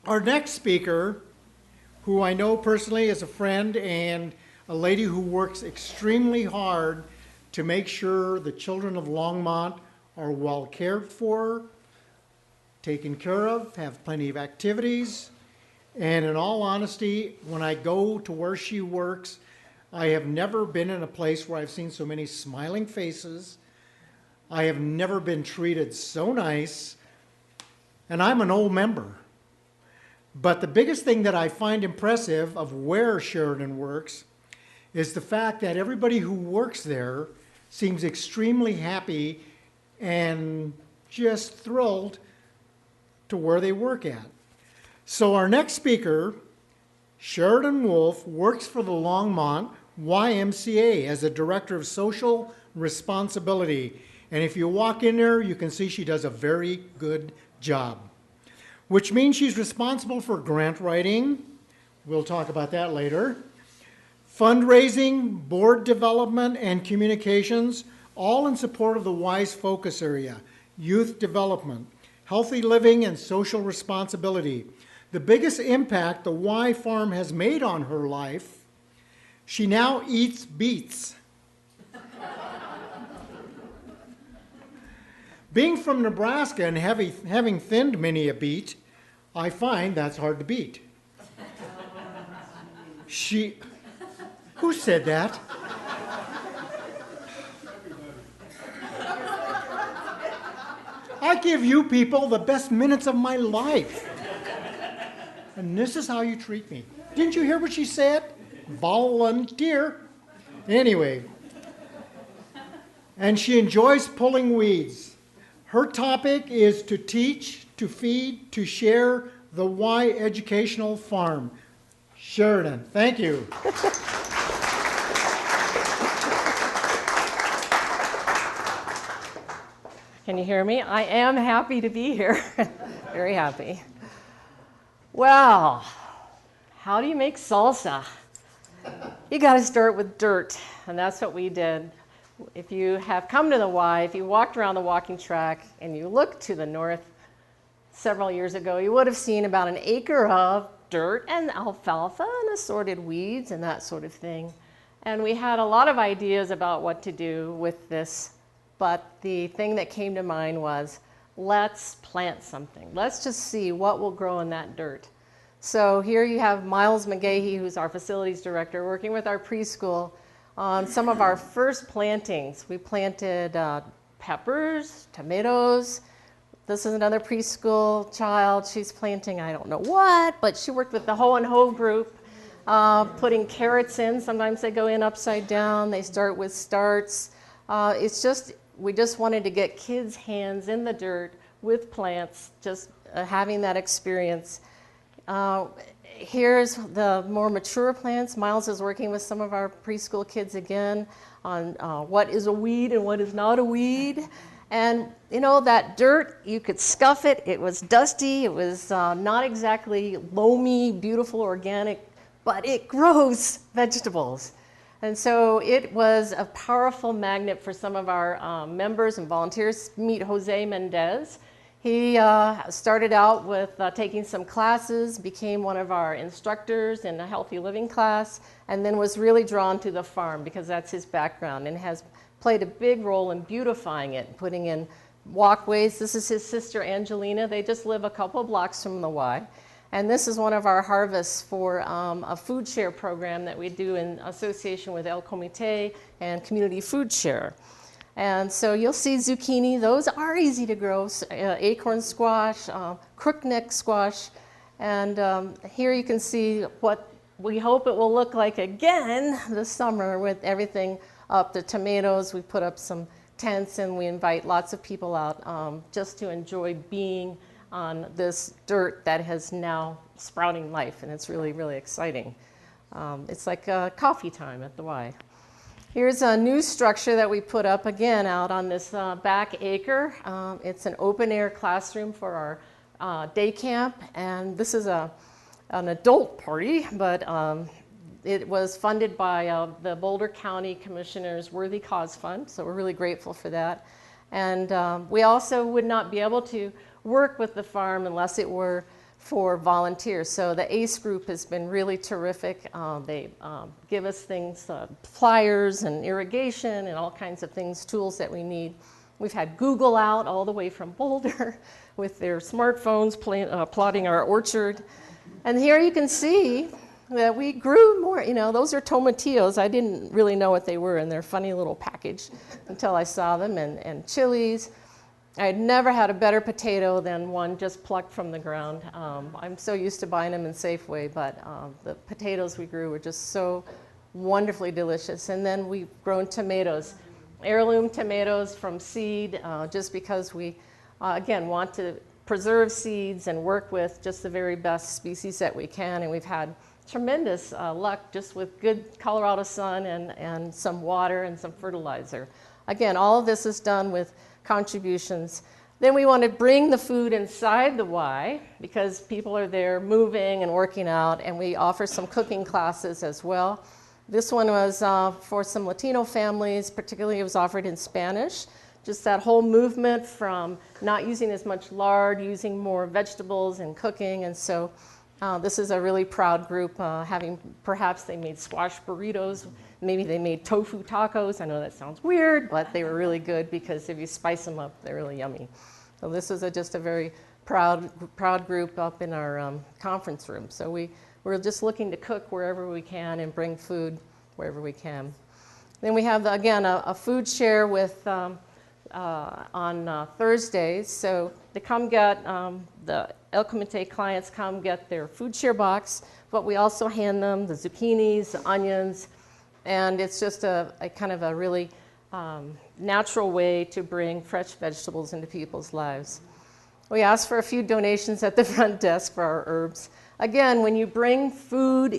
Our next speaker, who I know personally as a friend and a lady who works extremely hard to make sure the children of Longmont are well cared for, taken care of, have plenty of activities. And in all honesty, when I go to where she works, I have never been in a place where I've seen so many smiling faces. I have never been treated so nice. And I'm an old member. But the biggest thing that I find impressive of where Sheridan works is the fact that everybody who works there seems extremely happy and just thrilled to where they work at. So our next speaker, Sheridan Wolfe, works for the Longmont YMCA as a director of social responsibility. And if you walk in there, you can see she does a very good job, which means she's responsible for grant writing. We'll talk about that later. Fundraising, board development, and communications, all in support of the Y's focus area, youth development, healthy living, and social responsibility. The biggest impact the Y farm has made on her life, she now eats beets. Being from Nebraska and having thinned many a beet, I find that's hard to beat. Who said that? I give you people the best minutes of my life. And this is how you treat me. Didn't you hear what she said? Volunteer. Anyway. And she enjoys pulling weeds. Her topic is to teach, to feed, to share the Y educational farm. Sheridan, thank you. Can you hear me? I am happy to be here. Very happy. Well, how do you make salsa? You got to start with dirt, and that's what we did. If you have come to the Y, if you walked around the walking track and you looked to the north several years ago, you would have seen about an acre of dirt and alfalfa and assorted weeds and that sort of thing. And we had a lot of ideas about what to do with this, but the thing that came to mind was, let's plant something. Let's just see what will grow in that dirt. So here you have Miles McGahee, who's our facilities director, working with our preschool on some of our first plantings. We planted peppers, tomatoes. This is another preschool child. She's planting I don't know what, but she worked with the Ho and Ho group, putting carrots in. Sometimes they go in upside down. They start with starts. We just wanted to get kids' hands in the dirt with plants, just having that experience. Here's the more mature plants. Miles is working with some of our preschool kids again on what is a weed and what is not a weed. And you know, that dirt, you could scuff it. It was dusty. It was not exactly loamy, beautiful, organic, but it grows vegetables. And so it was a powerful magnet for some of our members and volunteers. Meet Jose Mendez. He started out with taking some classes, became one of our instructors in a healthy living class, and then was really drawn to the farm because that's his background and has played a big role in beautifying it, putting in walkways. This is his sister Angelina. They just live a couple blocks from the Y. And this is one of our harvests for a food share program that we do in association with El Comité and Community Food Share. And so you'll see zucchini. Those are easy to grow. Acorn squash, crookneck squash. And here you can see what we hope it will look like again this summer with everything up. The tomatoes, we put up some tents and we invite lots of people out just to enjoy being on this dirt that has now sprouting life. And it's really, really exciting. It's like coffee time at the Y. Here's a new structure that we put up again out on this back acre. It's an open air classroom for our day camp, and this is an adult party, but it was funded by the Boulder County Commissioner's Worthy Cause Fund, so we're really grateful for that. And we also would not be able to work with the farm unless it were for volunteers. So the ACE group has been really terrific. They give us things, flyers and irrigation and all kinds of things, tools that we need. We've had Google out all the way from Boulder with their smartphones plotting our orchard. And here you can see that we grew more, those are tomatillos. I didn't really know what they were in their funny little package until I saw them, and chilies. I had never had a better potato than one just plucked from the ground. I'm so used to buying them in Safeway, but the potatoes we grew were just so wonderfully delicious. And then we've grown tomatoes, heirloom tomatoes from seed, just because we, again, want to preserve seeds and work with just the very best species that we can. And we've had tremendous luck just with good Colorado sun and some water and some fertilizer. Again, all of this is done with contributions. Then we want to bring the food inside the Y because people are there moving and working out, and we offer some cooking classes as well. This one was for some Latino families, particularly it was offered in Spanish. Just that whole movement from not using as much lard, using more vegetables and cooking, and so this is a really proud group, perhaps they made squash burritos, maybe they made tofu tacos. I know that sounds weird, but they were really good because if you spice them up, they're really yummy. So this is just a very proud group up in our conference room. So we're just looking to cook wherever we can and bring food wherever we can. Then we have, again, a food share with on Thursdays. So they come get, the El Comité clients come get their food share box, but we also hand them the zucchinis, the onions, and it's just a kind of a really natural way to bring fresh vegetables into people's lives. We ask for a few donations at the front desk for our herbs. Again, when you bring food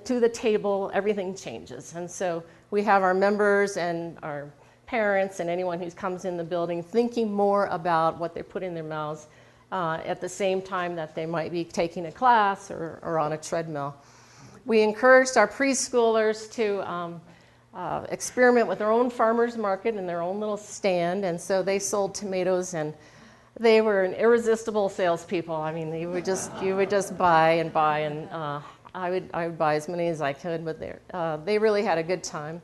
to the table, everything changes. And so we have our members and our parents and anyone who comes in the building thinking more about what they put in their mouths at the same time that they might be taking a class or on a treadmill. We encouraged our preschoolers to experiment with their own farmers market and their own little stand, and so they sold tomatoes, and they were an irresistible salespeople. I mean, you would just buy and buy, and I would buy as many as I could, but they really had a good time.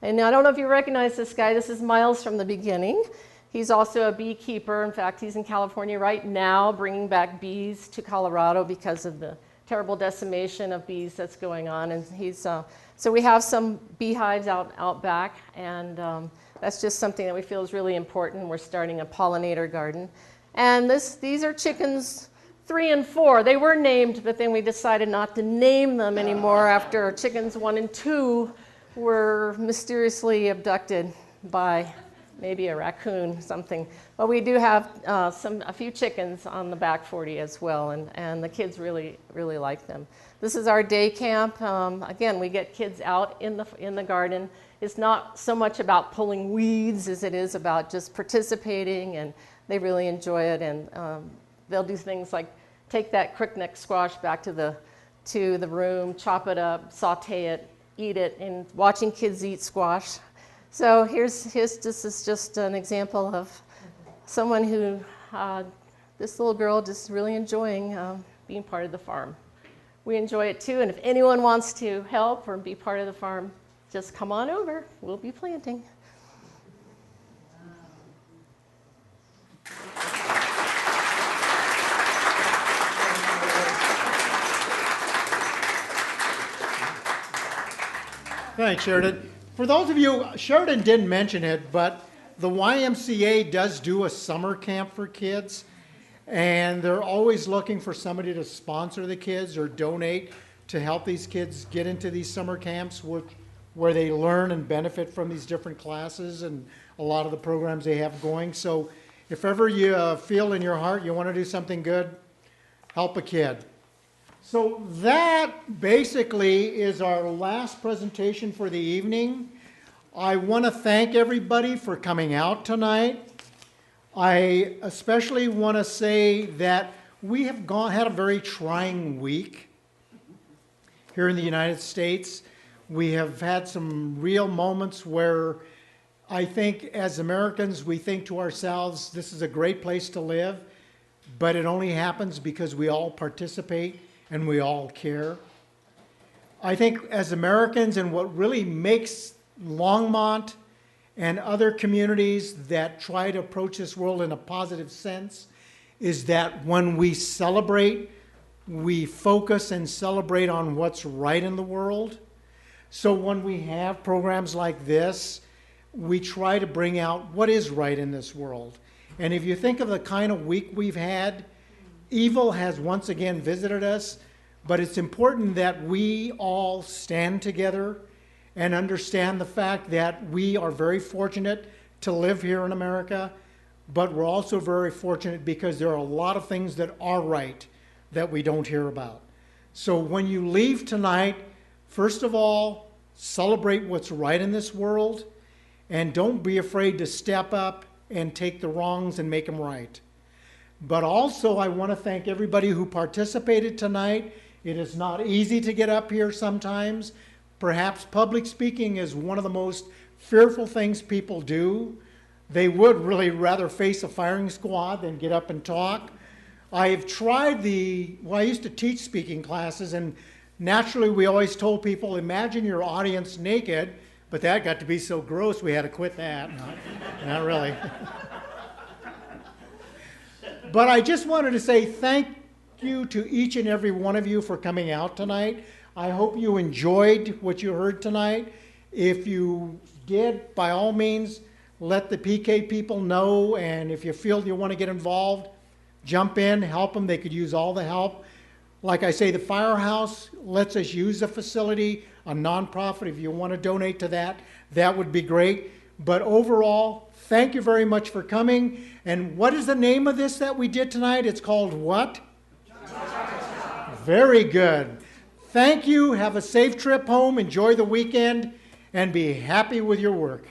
And I don't know if you recognize this guy. This is Miles from the beginning. He's also a beekeeper. In fact, he's in California right now bringing back bees to Colorado because of the terrible decimation of bees that's going on. And so we have some beehives out back, and that's just something that we feel is really important. We're starting a pollinator garden. And these are chickens 3 and 4. They were named, but then we decided not to name them anymore after chickens 1 and 2 were mysteriously abducted by maybe a raccoon, something. But we do have a few chickens on the back 40 as well, and the kids really, really like them. This is our day camp. Again, we get kids out in the garden. It's not so much about pulling weeds as it is about just participating, and they really enjoy it. And they'll do things like take that crookneck squash back to the room, chop it up, saute it, eat it, and watching kids eat squash. So this is just an example of someone who, this little girl just really enjoying being part of the farm. We enjoy it too, and if anyone wants to help or be part of the farm, just come on over. We'll be planting. Thanks, Sheridan. For those of you, Sheridan didn't mention it, but the YMCA does do a summer camp for kids, and they're always looking for somebody to sponsor the kids or donate to help these kids get into these summer camps where they learn and benefit from these different classes and a lot of the programs they have going. So if ever you feel in your heart you want to do something good, help a kid. So that basically is our last presentation for the evening. I want to thank everybody for coming out tonight. I especially want to say that we have had a very trying week here in the United States. We have had some real moments where I think as Americans we think to ourselves, this is a great place to live, but it only happens because we all participate and we all care. I think as Americans, and what really makes Longmont and other communities that try to approach this world in a positive sense is that when we celebrate, we focus and celebrate on what's right in the world. So when we have programs like this, we try to bring out what is right in this world. And if you think of the kind of week we've had, evil has once again visited us, but it's important that we all stand together and understand the fact that we are very fortunate to live here in America, but we're also very fortunate because there are a lot of things that are right that we don't hear about. So when you leave tonight, first of all, celebrate what's right in this world, and don't be afraid to step up and take the wrongs and make them right. But also, I want to thank everybody who participated tonight. It is not easy to get up here sometimes. Perhaps public speaking is one of the most fearful things people do. They would really rather face a firing squad than get up and talk. I've tried I used to teach speaking classes, and naturally we always told people, imagine your audience naked, but that got to be so gross we had to quit that. Not really. But I just wanted to say thank you to each and every one of you for coming out tonight. I hope you enjoyed what you heard tonight. If you did, by all means, let the PK people know, and if you feel you want to get involved, jump in, help them. They could use all the help. Like I say, the firehouse lets us use the facility, a nonprofit. If you want to donate to that, that would be great. But overall, thank you very much for coming. And what is the name of this that we did tonight? It's called what? Very good. Thank you. Have a safe trip home. Enjoy the weekend and be happy with your work.